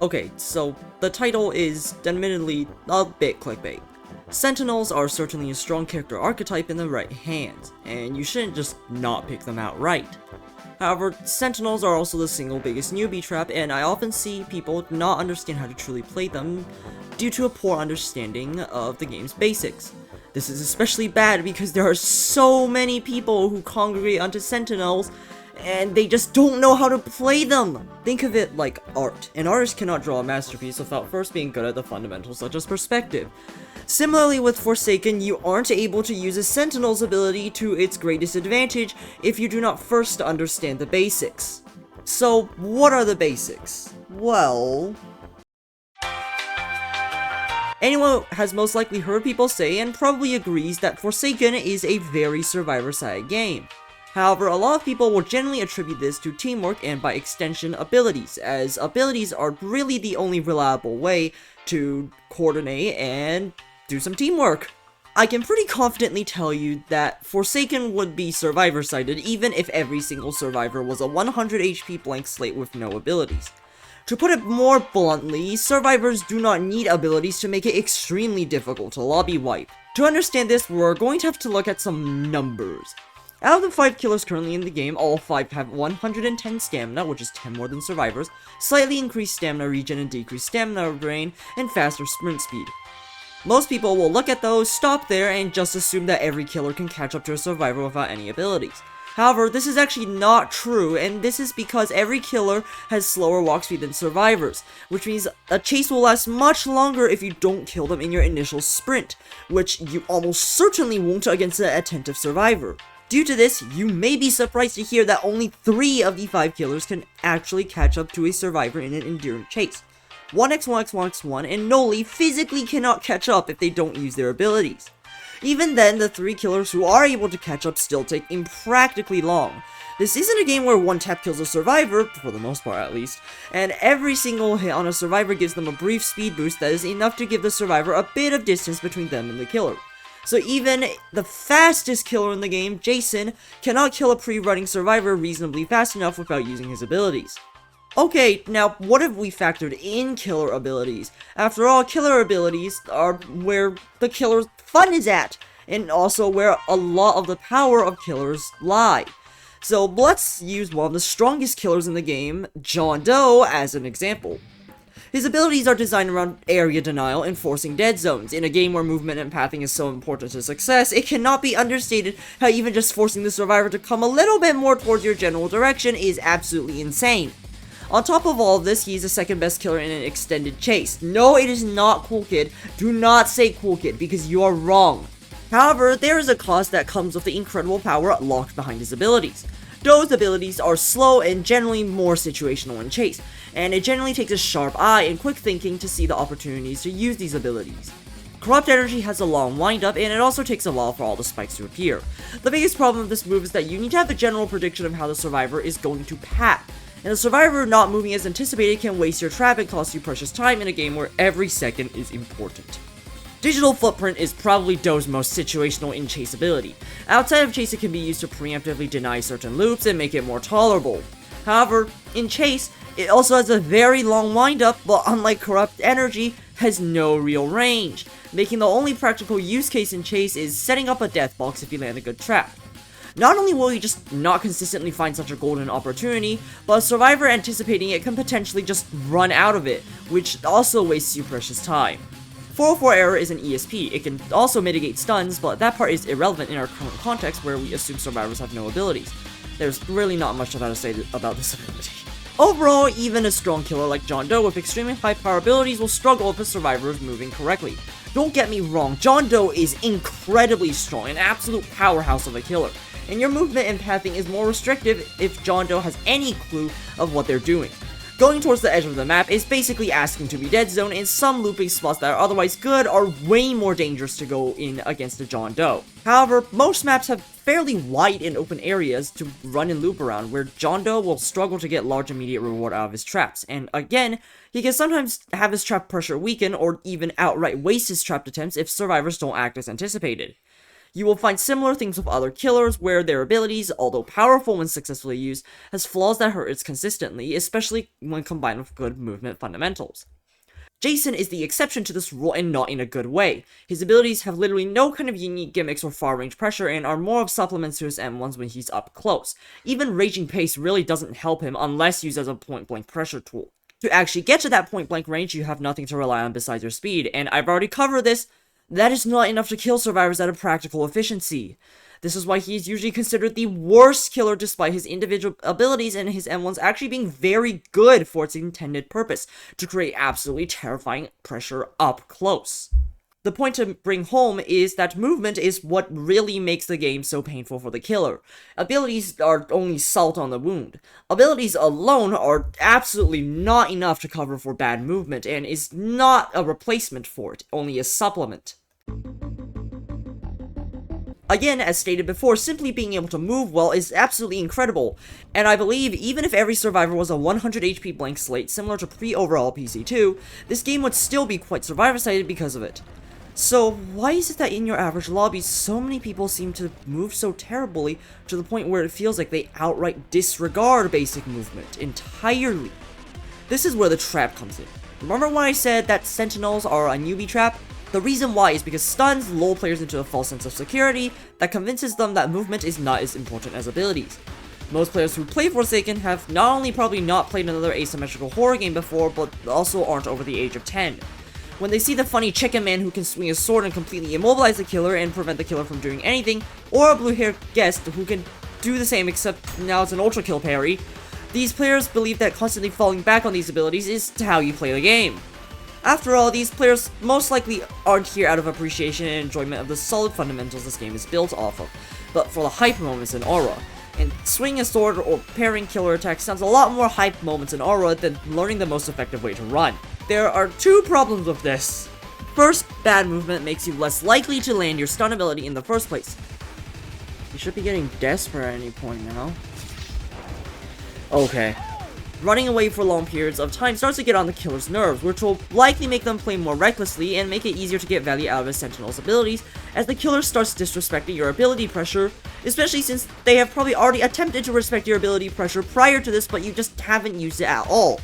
Okay, so the title is admittedly a bit clickbait. Sentinels are certainly a strong character archetype in the right hands, and you shouldn't just not pick them outright. However, Sentinels are also the single biggest newbie trap, and I often see people not understand how to truly play them due to a poor understanding of the game's basics. This is especially bad because there are so many people who congregate onto Sentinels, and they just don't know how to play them! Think of it like art. An artist cannot draw a masterpiece without first being good at the fundamentals such as perspective. Similarly with Forsaken, you aren't able to use a Sentinel's ability to its greatest advantage if you do not first understand the basics. So, what are the basics? Well... anyone has most likely heard people say and probably agrees that Forsaken is a very survivor-side game. However, a lot of people will generally attribute this to teamwork and by extension abilities, as abilities are really the only reliable way to coordinate and do some teamwork. I can pretty confidently tell you that Forsaken would be survivor-sided even if every single survivor was a 100 HP blank slate with no abilities. To put it more bluntly, survivors do not need abilities to make it extremely difficult to lobby wipe. To understand this, we're going to have to look at some numbers. Out of the 5 killers currently in the game, all 5 have 110 stamina, which is 10 more than survivors, slightly increased stamina regen and decreased stamina drain, and faster sprint speed. Most people will look at those, stop there, and just assume that every killer can catch up to a survivor without any abilities. However, this is actually not true, and this is because every killer has slower walk speed than survivors, which means a chase will last much longer if you don't kill them in your initial sprint, which you almost certainly won't against an attentive survivor. Due to this, you may be surprised to hear that only 3 of the 5 killers can actually catch up to a survivor in an endurance chase. 1x1x1x1 and Noli physically cannot catch up if they don't use their abilities. Even then, the 3 killers who are able to catch up still take impractically long. This isn't a game where one tap kills a survivor, for the most part at least, and every single hit on a survivor gives them a brief speed boost that is enough to give the survivor a bit of distance between them and the killer. So even the fastest killer in the game, Jason, cannot kill a pre-running survivor reasonably fast enough without using his abilities. Okay, now what have we factored in killer abilities? After all, killer abilities are where the killer's fun is at, and also where a lot of the power of killers lie. So let's use one of the strongest killers in the game, John Doe, as an example. His abilities are designed around area denial and forcing dead zones. In a game where movement and pathing is so important to success, it cannot be understated how even just forcing the survivor to come a little bit more towards your general direction is absolutely insane. On top of all of this, he's the second best killer in an extended chase. No, it is not Cool Kid. Do not say Cool Kid, because you are wrong. However, there is a cost that comes with the incredible power locked behind his abilities. Doe's abilities are slow and generally more situational in chase, and it generally takes a sharp eye and quick thinking to see the opportunities to use these abilities. Corrupt Energy has a long windup, and it also takes a while for all the spikes to appear. The biggest problem with this move is that you need to have a general prediction of how the survivor is going to path, and the survivor not moving as anticipated can waste your trap and cost you precious time in a game where every second is important. Digital Footprint is probably Doe's most situational in chase ability. Outside of chase, it can be used to preemptively deny certain loops and make it more tolerable. However, in chase, it also has a very long windup, but unlike Corrupt Energy, has no real range, making the only practical use case in chase is setting up a death box if you land a good trap. Not only will you just not consistently find such a golden opportunity, but a survivor anticipating it can potentially just run out of it, which also wastes you precious time. 404 error is an ESP. It can also mitigate stuns, but that part is irrelevant in our current context where we assume survivors have no abilities. There's really not much to say about this ability. Overall, even a strong killer like John Doe with extremely high power abilities will struggle if a survivor is moving correctly. Don't get me wrong, John Doe is incredibly strong, an absolute powerhouse of a killer, and your movement and pathing is more restrictive if John Doe has any clue of what they're doing. Going towards the edge of the map is basically asking to be dead zone, and some looping spots that are otherwise good are way more dangerous to go in against a John Doe. However, most maps have fairly wide and open areas to run and loop around, where John Doe will struggle to get large immediate reward out of his traps, and again, he can sometimes have his trap pressure weaken or even outright waste his trapped attempts if survivors don't act as anticipated. You will find similar things with other killers, where their abilities, although powerful when successfully used, has flaws that hurt it consistently, especially when combined with good movement fundamentals. Jason is the exception to this rule, and not in a good way. His abilities have literally no kind of unique gimmicks or far-range pressure and are more of supplements to his M1s when he's up close. Even Raging Pace really doesn't help him unless used as a point-blank pressure tool. To actually get to that point-blank range, you have nothing to rely on besides your speed, and I've already covered this. That is not enough to kill survivors at a practical efficiency. This is why he is usually considered the worst killer despite his individual abilities and his M1s actually being very good for its intended purpose, to create absolutely terrifying pressure up close. The point to bring home is that movement is what really makes the game so painful for the killer. Abilities are only salt on the wound. Abilities alone are absolutely not enough to cover for bad movement, and is not a replacement for it, only a supplement. Again, as stated before, simply being able to move well is absolutely incredible, and I believe even if every survivor was a 100 HP blank slate similar to pre-overall PC2, this game would still be quite survivor-sided because of it. So why is it that in your average lobbies, so many people seem to move so terribly to the point where it feels like they outright disregard basic movement entirely? This is where the trap comes in. Remember when I said that Sentinels are a newbie trap? The reason why is because stuns lull players into a false sense of security that convinces them that movement is not as important as abilities. Most players who play Forsaken have not only probably not played another asymmetrical horror game before, but also aren't over the age of 10. When they see the funny chicken man who can swing a sword and completely immobilize the killer and prevent the killer from doing anything, or a blue-haired guest who can do the same except now it's an ultra kill parry, these players believe that constantly falling back on these abilities is how you play the game. After all, these players most likely aren't here out of appreciation and enjoyment of the solid fundamentals this game is built off of, but for the hype moments in aura. And swinging a sword or parrying killer attacks sounds a lot more hype moments in aura than learning the most effective way to run. There are two problems with this. First, bad movement makes you less likely to land your stun ability in the first place. You should be getting desperate at any point now. Okay. Running away for long periods of time starts to get on the killer's nerves, which will likely make them play more recklessly and make it easier to get value out of his Sentinel's abilities, as the killer starts disrespecting your ability pressure, especially since they have probably already attempted to respect your ability pressure prior to this, but you just haven't used it at all.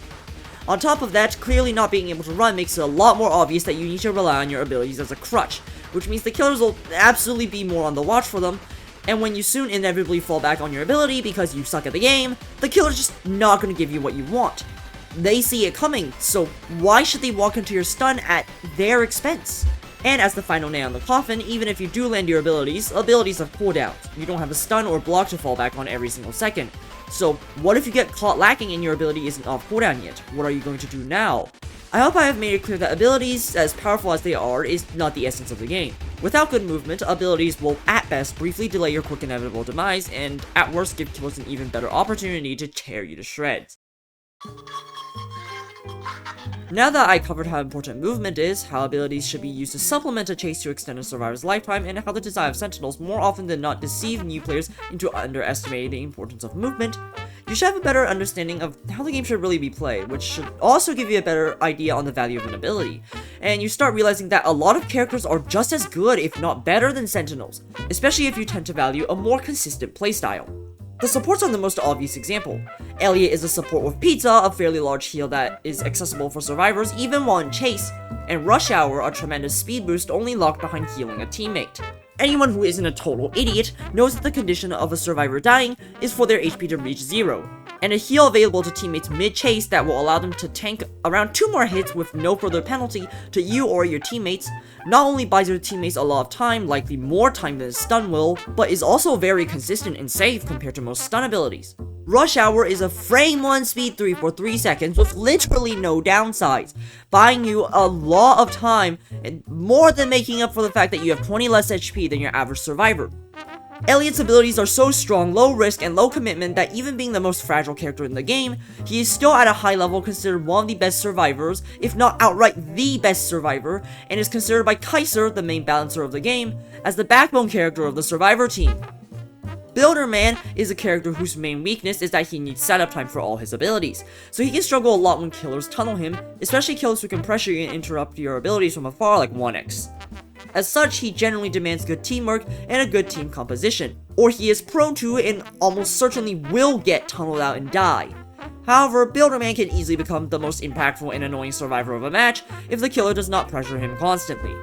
On top of that, clearly not being able to run makes it a lot more obvious that you need to rely on your abilities as a crutch, which means the killers will absolutely be more on the watch for them, and when you soon inevitably fall back on your ability because you suck at the game, the killer's just not going to give you what you want. They see it coming, so why should they walk into your stun at their expense? And as the final nail in the coffin, even if you do land your abilities have cooldowns. You don't have a stun or block to fall back on every single second. So what if you get caught lacking and your ability isn't off cooldown yet? What are you going to do now? I hope I have made it clear that abilities, as powerful as they are, is not the essence of the game. Without good movement, abilities will at best briefly delay your quick inevitable demise, and at worst give killers an even better opportunity to tear you to shreds. Now that I covered how important movement is, how abilities should be used to supplement a chase to extend a survivor's lifetime, and how the design of Sentinels more often than not deceive new players into underestimating the importance of movement, you should have a better understanding of how the game should really be played, which should also give you a better idea on the value of an ability. And you start realizing that a lot of characters are just as good, if not better, than Sentinels, especially if you tend to value a more consistent playstyle. The supports are the most obvious example. Elliot is a support with Pizza, a fairly large heal that is accessible for survivors even while in chase, and Rush Hour, a tremendous speed boost only locked behind healing a teammate. Anyone who isn't a total idiot knows that the condition of a survivor dying is for their HP to reach 0, and a heal available to teammates mid-chase that will allow them to tank around 2 more hits with no further penalty to you or your teammates, not only buys your teammates a lot of time, likely more time than a stun will, but is also very consistent and safe compared to most stun abilities. Rush Hour is a frame 1 speed 3 for 3 seconds with literally no downsides, buying you a lot of time and more than making up for the fact that you have 20 less HP than your average survivor. Elliot's abilities are so strong, low risk, and low commitment that even being the most fragile character in the game, he is still at a high level considered one of the best survivors, if not outright the best survivor, and is considered by Kaiser, the main balancer of the game, as the backbone character of the survivor team. Builderman is a character whose main weakness is that he needs setup time for all his abilities, so he can struggle a lot when killers tunnel him, especially killers who can pressure you and interrupt your abilities from afar like 1x. As such, he generally demands good teamwork and a good team composition, or he is prone to and almost certainly will get tunneled out and die. However, Builderman can easily become the most impactful and annoying survivor of a match if the killer does not pressure him constantly.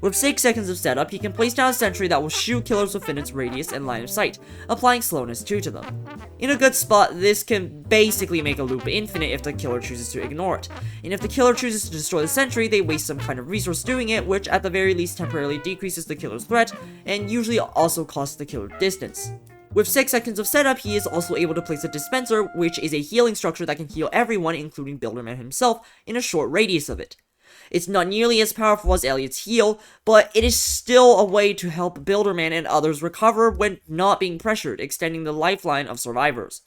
With 6 seconds of setup, he can place down a sentry that will shoot killers within its radius and line of sight, applying slowness 2 to them. In a good spot, this can basically make a loop infinite if the killer chooses to ignore it, and if the killer chooses to destroy the sentry, they waste some kind of resource doing it, which at the very least temporarily decreases the killer's threat, and usually also costs the killer distance. With 6 seconds of setup, he is also able to place a dispenser, which is a healing structure that can heal everyone, including Builderman himself, in a short radius of it. It's not nearly as powerful as Elliot's heal, but it is still a way to help Builderman and others recover when not being pressured, extending the lifeline of survivors.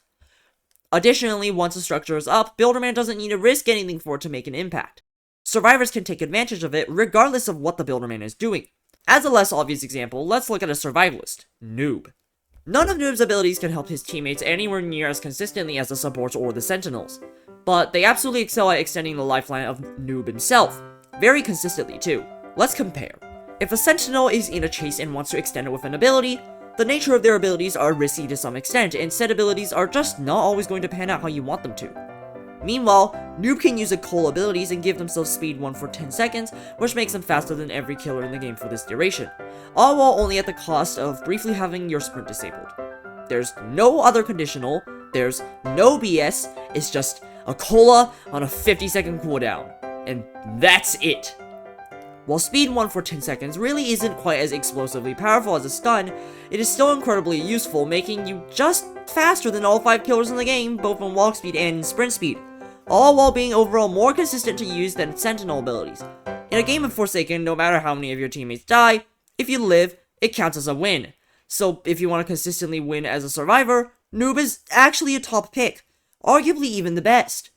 Additionally, once the structure is up, Builderman doesn't need to risk anything for it to make an impact. Survivors can take advantage of it regardless of what the Builderman is doing. As a less obvious example, let's look at a survivalist, Noob. None of Noob's abilities can help his teammates anywhere near as consistently as the supports or the Sentinels, but they absolutely excel at extending the lifeline of Noob himself. Very consistently, too. Let's compare. If a Sentinel is in a chase and wants to extend it with an ability, the nature of their abilities are risky to some extent, and said abilities are just not always going to pan out how you want them to. Meanwhile, Noob can use cool abilities and give themselves speed 1 for 10 seconds, which makes them faster than every killer in the game for this duration, all while only at the cost of briefly having your sprint disabled. There's no other conditional, there's no BS, it's just a cola on a 50-second cooldown. And that's it. While speed 1 for 10 seconds really isn't quite as explosively powerful as a stun, it is still incredibly useful, making you just faster than all 5 killers in the game, both in walk speed and in sprint speed, all while being overall more consistent to use than Sentinel abilities. In a game of Forsaken, no matter how many of your teammates die, if you live, it counts as a win. So if you want to consistently win as a survivor, Noob is actually a top pick, arguably even the best.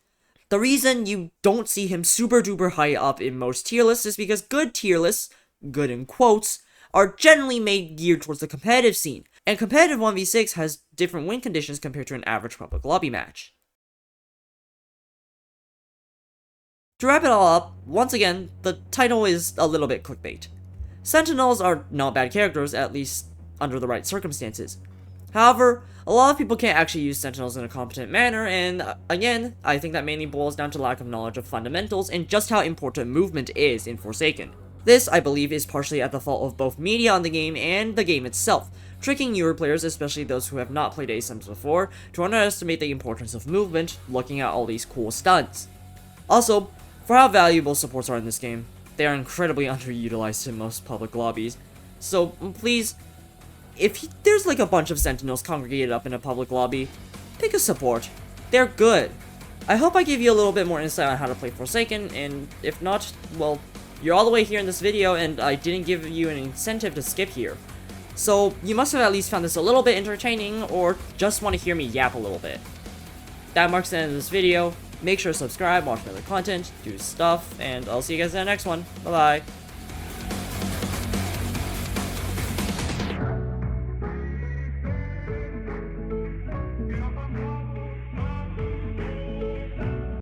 The reason you don't see him super duper high up in most tier lists is because good tier lists, good in quotes, are generally made geared towards the competitive scene, and competitive 1v6 has different win conditions compared to an average public lobby match. To wrap it all up, once again, the title is a little bit clickbait. Sentinels are not bad characters, at least under the right circumstances. However, a lot of people can't actually use Sentinels in a competent manner, and again, I think that mainly boils down to lack of knowledge of fundamentals and just how important movement is in Forsaken. This, I believe, is partially at the fault of both media on the game and the game itself, tricking newer players, especially those who have not played ASIMs before, to underestimate the importance of movement, looking at all these cool stunts. Also, for how valuable supports are in this game, they are incredibly underutilized in most public lobbies, so please, if there's like a bunch of Sentinels congregated up in a public lobby, pick a support. They're good. I hope I gave you a little bit more insight on how to play Forsaken, and if not, well, you're all the way here in this video, and I didn't give you an incentive to skip here. So, you must have at least found this a little bit entertaining, or just want to hear me yap a little bit. That marks the end of this video. Make sure to subscribe, watch other content, do stuff, and I'll see you guys in the next one. Bye-bye.